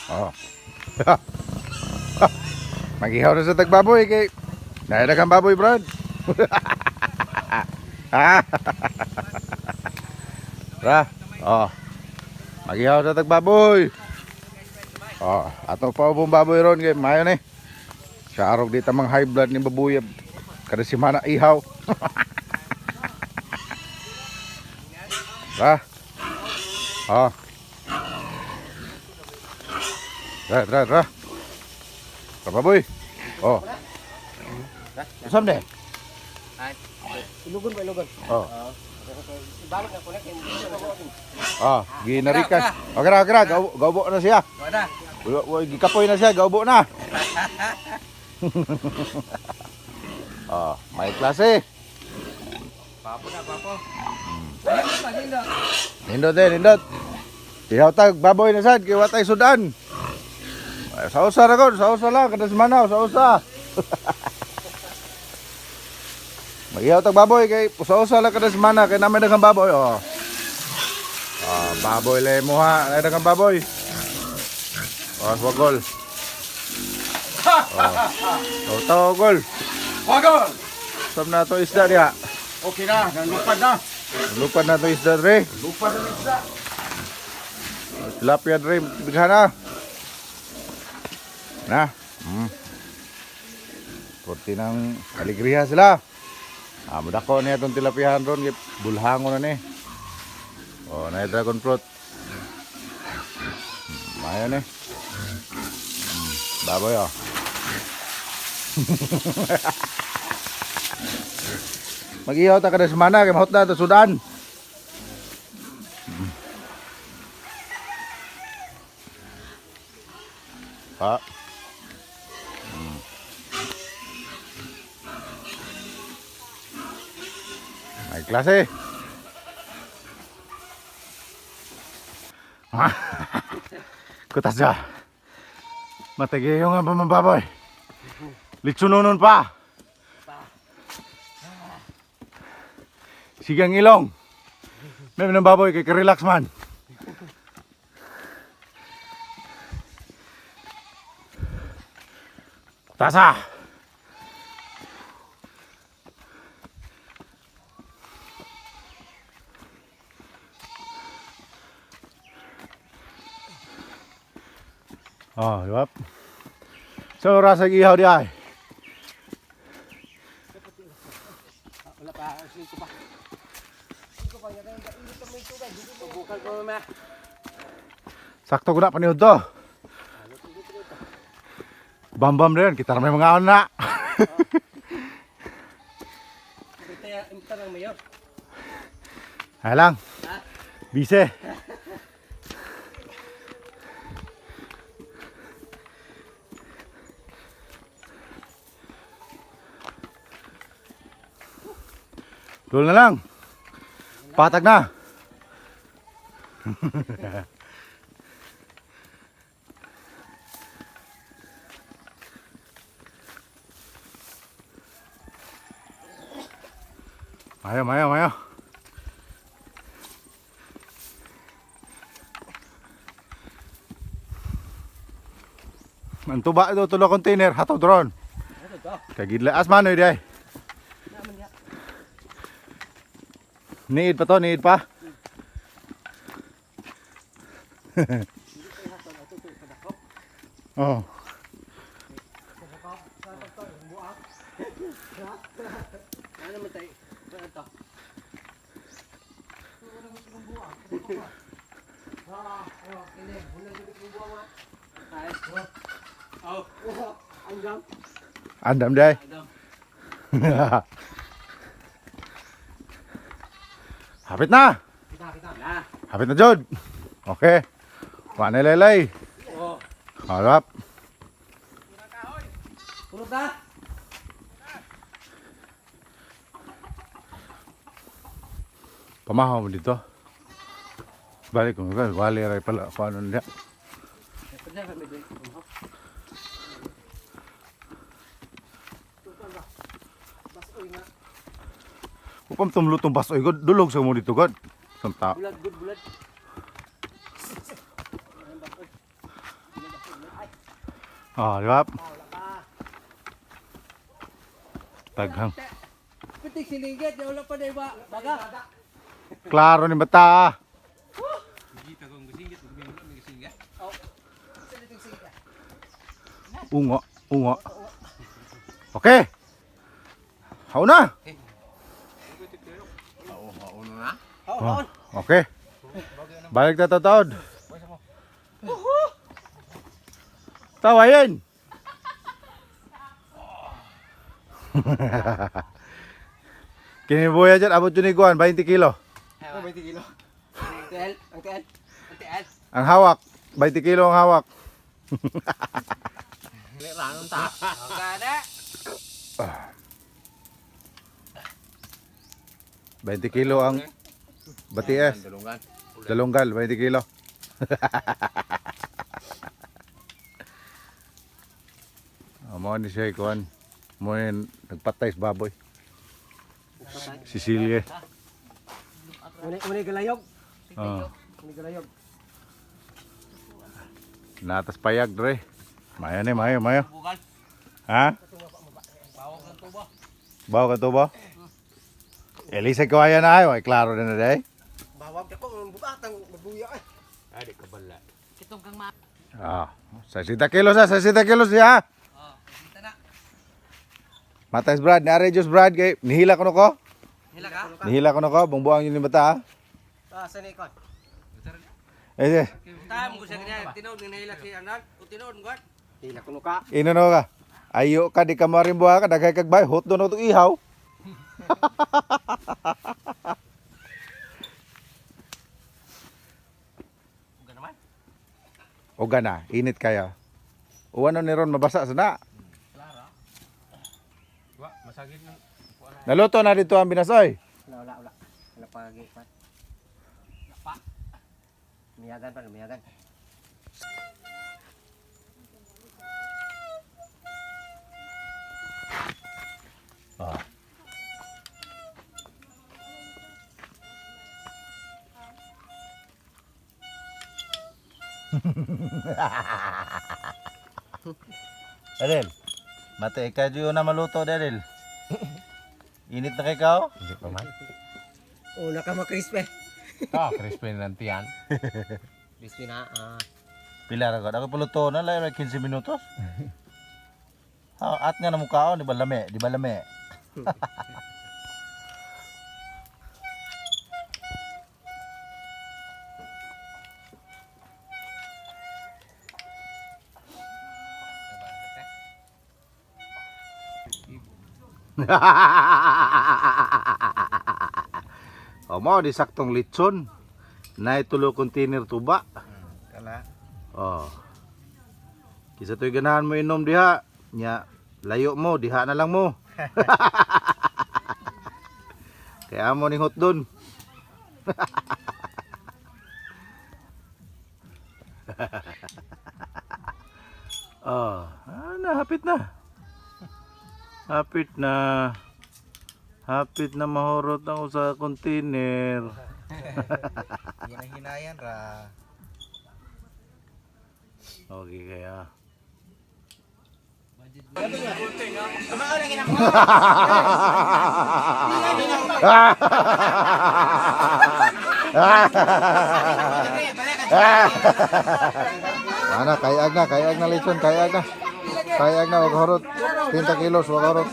Oh. Magihaw na sa tagbaboy kay naidagang baboy, Brad. Ra. Oh. Magihaw sa tagbaboy. Oh, ato pa ubong baboy ron kay mayo ni. Sa arog dito mang high blood ni baboy. Kada si mana ihaw. Ra. Oh. Ra. Baboy. Oh. Usam deh. Ilugon ba ilugon? Oh. Ibalot na kulit. Ah, ginarikan. Agra, gaubo na siya. Wala. Gikapoy na siya, gaubo na. Oh, may klase. Papo na, papo. Nindot. Ihaw tag baboy na sad kay watay sudan. Sausa ra kon, sausa lang kada semana, sausa. Magihaw tag baboy kay sausa lang kada semana kay namay daghang baboy oh. Ah, baboy le mo ha, nay daghang baboy. Oh, wagol. Oh. Taw gol. Wagol! Sam na to isda dia. Okay na, lupad na. Lupad na to isda re. Lupad na isda. Tilapia re, bighana. Na. Porti ng kaligriha sila. Ah, mudako niya itong tilapihan ron. Bulhangon na ni. Oh, na dragon fruit. Mayo ni. Baboy oh. Mag-ihaw ta kada semana kay mahot na to sudan. Ha. May klase. Kutas siya. Matagi yung baboy. Litsununon pa. Sigang ilong. May ng baboy kay relax man. Tasa. Oh, yup. So rasa ihaw di ay. Wala pa, siko pa. Siko pa yan, init mo ito ba? Bukal ko ma. Sakto ko na paniod to. Bam rin, kita may mga anak. Imta lang mayor. Ay lang. Bise. Dul na lang. Patag na. Mayo. Ang tuba ito, tulo container, hataw drone. Kagidla, asmanoy di ay. Need pa. Oh. Ano naman tayo? Ito. Andam deh. Hapit na. Hapit na Jod. Okay. Kuha na lelay. Harap. Pulot na. Pamahaw mo dito. Balik ko nga. Wali rin pala. Kung ano niya. Upam tumlutong basoy god. Dulog sa mo dito god. Santa. Bulat, good bulat. Oh, di ba? Wala pa. Taghang. Pitik sinigit, wala pa na iba. Baga. Klaro ni bata. Oh. Sinitig sinigit. Ungo, ungo. Okay. Hau na. Oh, Okay. Balik na tatawad. Tawayin. Kinibuya dyan, abot yun iguan, 20 kilo. 20 kilo. Ang TL, ang TL, ang TL. Ang hawak, 20 kilo ang hawak. Ranong ta. Kada. 20 kilo ang baties. Dalunggal, 20 kilo. Mo ni siya ikuan. Mo ni nagpatay sa baboy. Sicilia. Uni galayog. Oh. Uni galayog. Natas payag dre. Mayo ni, mayo, mayo. Ha? Bawa ka tubo? Elisa ko ayan na ay, klaro na na day. Bawag ako, bubatang mabuya ay. Adik kabala. Kitong kang ma. Ah, 60 kilos ha, 60 kilos siya. Oh, kita na. Matas Brad, nare Diyos Brad kay nihila ko no ko. Hila ka? Nihila ko no ko, bungbuang yun yung bata ha. Sa ni kon. Eh, Tam ko siya kanya, tinod ni nahila si anak, o tinod god. Hila ko ka. ino no ka. Ayo ka di ka marimbuha ka, dagay kagbay, hot doon ito ihaw. Uga naman. Uga na, init kaya. Uwan ni ron mabasa sana. Klaro. Wa, masagit na. Naluto na dito ang binasoy. Wala. Wala pa gi pa. Pa. Miyagan pa, miyagan. Ah. Adel, mate ka dyo na maluto, Adel. Init na kay kao? Hindi pa man. Una ka makrispe. Ah, crispy ng tiyan. Crispy na. Pila ra ko. Ako paluto na lang 15 minutos. At nga na mukha di ba lame? Di ba lame? O mo di saktong litson. Na itulo container tuba. Kala. Oh. Kisa to'y ganahan mo inom diha. Nya layo mo, diha na lang mo. Kaya mo ning hot dun. Oh, hapit na. Hapit na. Hapit na mahurot ang usa ka container. Hinahinayan ra. Okay kaya. Ana kayag na lechon, kayag na. Kayag na wag horot. 30 kilos wag horot.